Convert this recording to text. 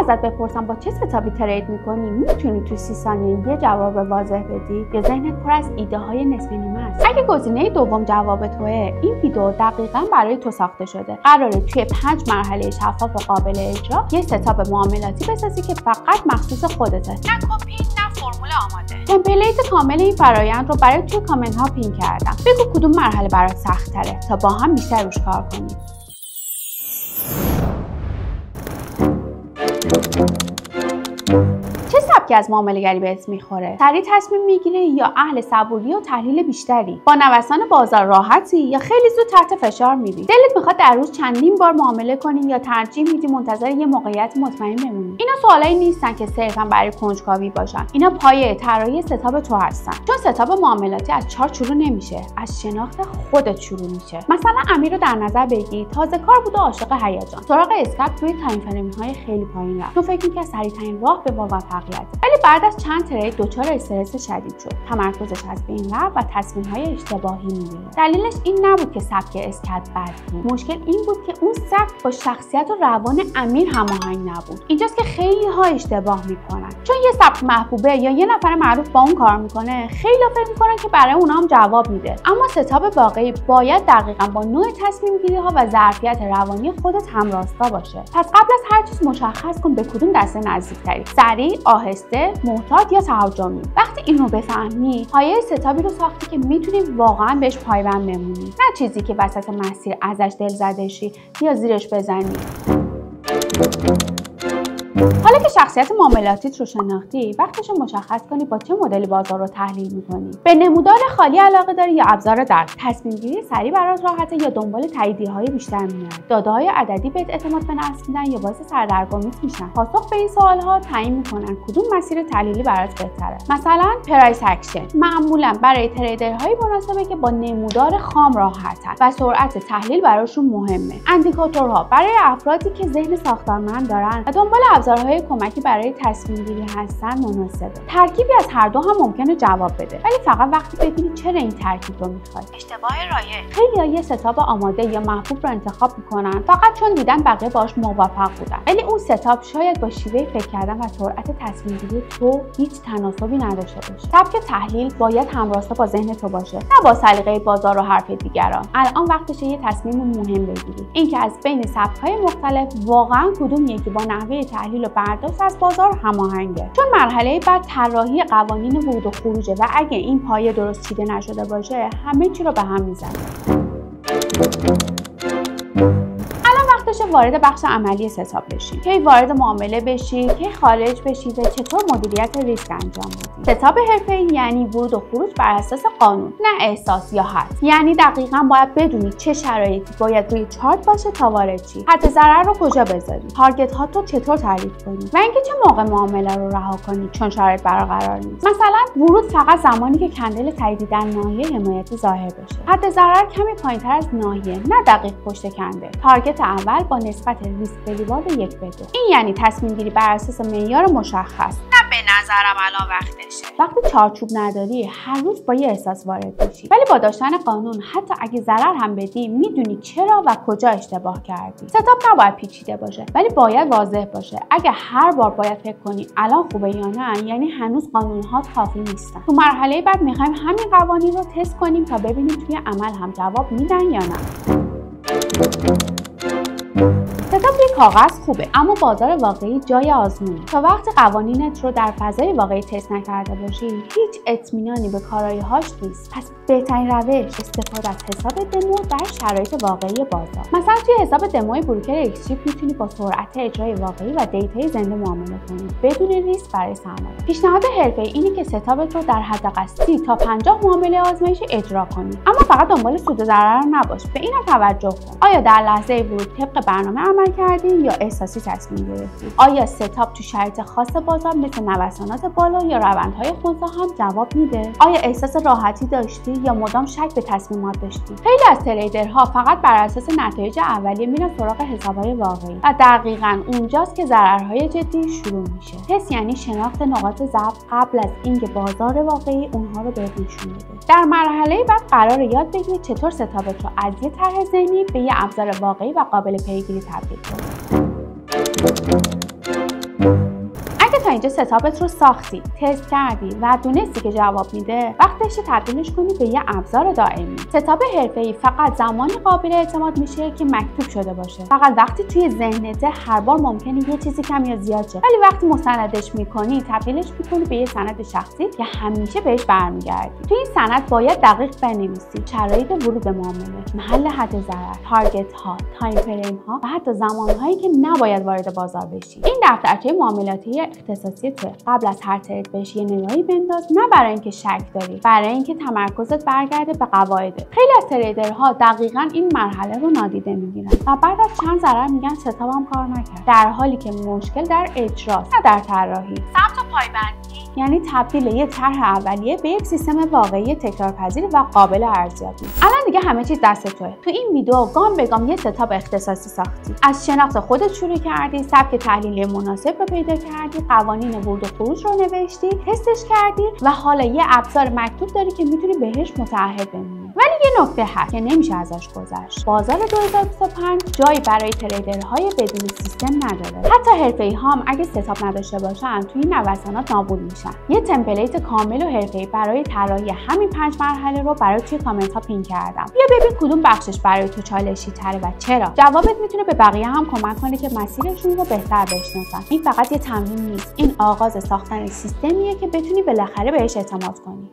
ازت بپرسم با چه ستاپی ترید میکنی، میتونی تو 30 ثانیه یه جواب واضح بدی یا ذهنت پر از ایده های نصف نیمه است؟ اگه گزینه دوم جواب توه، این ویدیو دقیقاً برای تو ساخته شده. قراره توی 5 مرحله شفاف و قابل اجرا یه ستاپ معاملاتی بسازی که فقط مخصوص خودته. نه کپی، نه فرمول آماده. تمپلیت کامل این فرآیند رو برای توی کامنت ها پین کردم. بگو کدوم مرحله برات سخت تره تا با هم بیشتر روش کار کنیم. چه سبکی از معامله‌گری بهت میخوره؟ سریع تصمیم میگیری یا اهل صبوری و تحلیل بیشتری؟ با نوسان بازار راحتی یا خیلی زود تحت فشار میری؟ دلت میخواد در روز چندین بار معامله کنی یا ترجیح میدی منتظر یه موقعیت مطمئن بمونی؟ اینا سوالایی نیستن که صرفا برای کنجکاوی باشن. اینا پایه طراحی ستاپ تو هستن. چون ستاپ معاملاتی از چارت شروع نمیشه، از شناخت خودت شروع میشه. مثلا امیر رو در نظر بگی، تازه کار بود و عاشق هیجان. سراغ اسکپ روی تایم فریم‌های خیلی پایین رفت. تو فکر می‌کردی سریع‌ترین راه به موفقیت، ولی بعد از چند ترید دچار استرس شدید شد. تمرکزش از بین رفت و تصمیم‌های اشتباهی می‌گرفت. دلیلش این نبود که سبک اسکپ بد بود. مشکل این بود که اون سبک با شخصیت و روان امیر هماهنگ نبود. اینجاست که خیلی‌ها اشتباه می‌کنن. چون یه سبک محبوبه یا یه نفر معروف با اون کار می‌کنه، خیلی‌ها فکر می‌کنن که برای اونها هم جواب میده. اما ستاپ واقعی باید دقیقاً با نوع تصمیم‌گیری‌ها و ظرفیت روانی خودت همراستا باشه. پس قبل از هر چیز مشخص کن به کدوم دسته نزدیک‌تری. سریع، آهسته، محتاط یا تهاجمی. وقتی این رو بفهمی، پایه ستاپی رو ساختی که میتونی واقعا بهش پایبند بمونی، نه چیزی که وسط مسیر ازش دل زده شی یا زیرش بزنی. حالا که شخصیت معاملاتیت رو شناختی، وقتش رو مشخص کنی با چه مدلی بازار رو تحلیل میکنی. به نمودار خالی علاقه داری یا ابزار درک؟ تصمیم گیری سریع برات راحته یا دنبال تاییدیه‌های بیشتر می‌گردی؟ داده‌های عددی بهت اعتماد به نفس میدن یا باعث سردرگمیت میشن؟ پاسخ به این سوال‌ها تعیین میکنن کدوم مسیر تحلیلی برات بهتره. مثلا پرایس اکشن معمولا برای تریدرهای مناسبه که با نمودار خام راحتن و سرعت تحلیل براشون مهمه. اندیکاتورها برای افرادی که ذهن ساختارمند دارن و دنبال ابزارهای کمکی برای تصمیم گیری هستن مناسبه. ترکیبی از هر دو هم ممکنه جواب بده، ولی فقط وقتی بدونی چرا این ترکیب رو میخوای. اشتباه رایج: خیلی‌ها یه ستاپ آماده یا محبوب رو انتخاب میکنن فقط چون دیدن بقیه باهاش موافق بودن، ولی اون ستاپ شاید با شیوه فکر کردن و سرعت تصمیم گیری تو هیچ تناسبی نداشته باشه. سبک تحلیل باید همراستا با ذهن تو باشه، نه با سلیقه بازار و حرف دیگران. الان وقتشه یه تصمیم مهم بگیری، اینکه از بین سبک‌های مختلف واقعا کدومیه که با نحوه تحلیل و برداشت از بازار هماهنگه. چون مرحله بعد طراحی قوانین ورود و خروجه و اگه این پایه درست چیده نشده باشه همه چی رو به هم میزنه. وارد بخش عملی ستاپ بشی. کی وارد معامله بشی، کی خارج بشی و چطور مدیریت ریسک انجام بدی. ستاپ حرفه‌ای یعنی ورود و خروج بر اساس قانون، نه احساس یا حدس. یعنی دقیقاً باید بدونی چه شرایطی باید روی چارت باشه تا وارد شی. حد ضرر رو کجا بذاری، تارگت ها تو چطور تعریف کنی و اینکه چه موقع معامله رو رها کنی چون شرایط برقرار نیست. مثلا ورود فقط زمانی که کندل تایید در ناحیه حمایتی ظاهر بشه. حد ضرر کمی پایین‌تر از ناحیه، نه دقیق پشت کندل. تارگت اول با نسبت ریسک به ریوارد 1:2. این یعنی تصمیم گیری بر اساس معیار مشخص، نه به نظرم الان وقتشه. وقتی چارچوب نداری هر روز با یه احساس وارد میشی، ولی با داشتن قانون حتی اگه ضرر هم بدی میدونی چرا و کجا اشتباه کردی. ستاپ نباید پیچیده باشه، ولی باید واضح باشه. اگه هر بار باید فکر کنی الان خوبه یا نه، یعنی هنوز قانون‌ها کافی نیستن. تو مرحله بعد می‌خوایم همین قوانین رو تست کنیم تا ببینیم توی عمل هم جواب میدن یا نه. ستاپ روی کاغذ خوبه، اما بازار واقعی جای آزمونه. تا وقتی قوانینت رو در فضای واقعی تست نکرده باشی، هیچ اطمینانی به کارایی‌هاش نیست. پس بهترین روش استفاده از حساب دمو در شرایط واقعی بازار. مثلا توی حساب دموی بروکر اکسچیپ میتونی با سرعت اجرای واقعی و دیتای زنده معامله کنی بدون ریسک برای سرمایه. پیشنهاد حرفه‌ای اینه که ستاپت رو در حداقل 30 تا 50 معامله آزمایشی اجرا کنی، اما فقط دنبال سود و ضرر نباش. به اینم توجه کن: آیا در لحظه ورود طبق برنامه عمل کردی یا احساسی تصمیم گرفتی؟ آیا ستاپ تو شرایط خاص بازار مثل نوسانات بالا یا روندهای خنثی هم جواب میده؟ آیا احساس راحتی داشتی یا مدام شک به تصمیمات داشتی؟ خیلی از تریدرها فقط بر اساس نتایج اولیه میرن سراغ حسابهای واقعی و دقیقاً اونجاست که ضررهای جدی شروع میشه. تست یعنی شناخت نقاط ضعف قبل از اینکه بازار واقعی اونها رو بهت نشون بده. در مرحله بعد قراره یاد بگیری چطور ستاپت رو از یه طرح ذهنی به یه ابزار واقعی و قابل پیگیری تبدیل کنی. اگه تا اینجا ستاپت رو ساختی، تست کردی و دونستی که جواب میده، وقتشه تبدیلش کنی به یه ابزار دائمی. ستاپ حرفه‌ای فقط زمانی قابل اعتماد میشه که مکتوب شده باشه. فقط وقتی توی ذهنته هر بار ممکنه یه چیزی کم یا زیاد شه، ولی وقتی مستندش میکنی، تبدیلش میکنی به یه سند شخصی که همیشه بهش برمیگردی. توی این سند باید دقیق بنویسی شرایط ورود به معامله، محل حد ضرر، تارگت ها، تایم فریم ها و حتی زمانهایی که نباید وارد بازار بشی. این دفترچه معاملاتی اختصاصی تو قبل از هر ترید بهش یه نگاهی بنداز، نه برای اینکه شک داری، برای اینکه تمرکزت برگرده به قواعد. خیلی از تریدرها دقیقاً این مرحله رو نادیده میگیرن و بعد از چند ضرر میگن ستاپم کار نکرد، در حالی که مشکل در اجراست نه در طراحی. ثبت و پایبندی یعنی تبدیل یک طرح اولیه به یک سیستم واقعی تکرارپذیر و قابل ارزیابی. الان دیگه همه چیز دست توه. تو این ویدیو گام به گام یه ستاپ اختصاصی ساختی. از شناخت خودت شروع کردی، سبک تحلیلی مناسب رو پیدا کردی، قوانین ورود و خروج رو نوشتی، تستش کردی و حالا یه ابزار مکتوب داری که میتونی بهش متعهد بمونی. ولی یه نکته هست که نمیشه ازش گذشت. بازار 2025 جایی برای تریدرهای بدون سیستم نداره. حتی حرفه‌ای ها هم اگه ستاپ نداشته باشن توی این نوسانات نابود میشن. یه تمپلیت کامل و حرفه‌ای برای طراحی همین 5 مرحله رو برای توی کامنت ها پین کردم. بیا ببین کدوم بخشش برای تو چالشی تره و چرا. جوابت میتونه به بقیه هم کمک کنه که مسیرشون رو بهتر بشناسن. این فقط یه تمرین نیست، این آغاز ساختن سیستمیه که بتونی بالاخره بهش اعتماد کنی.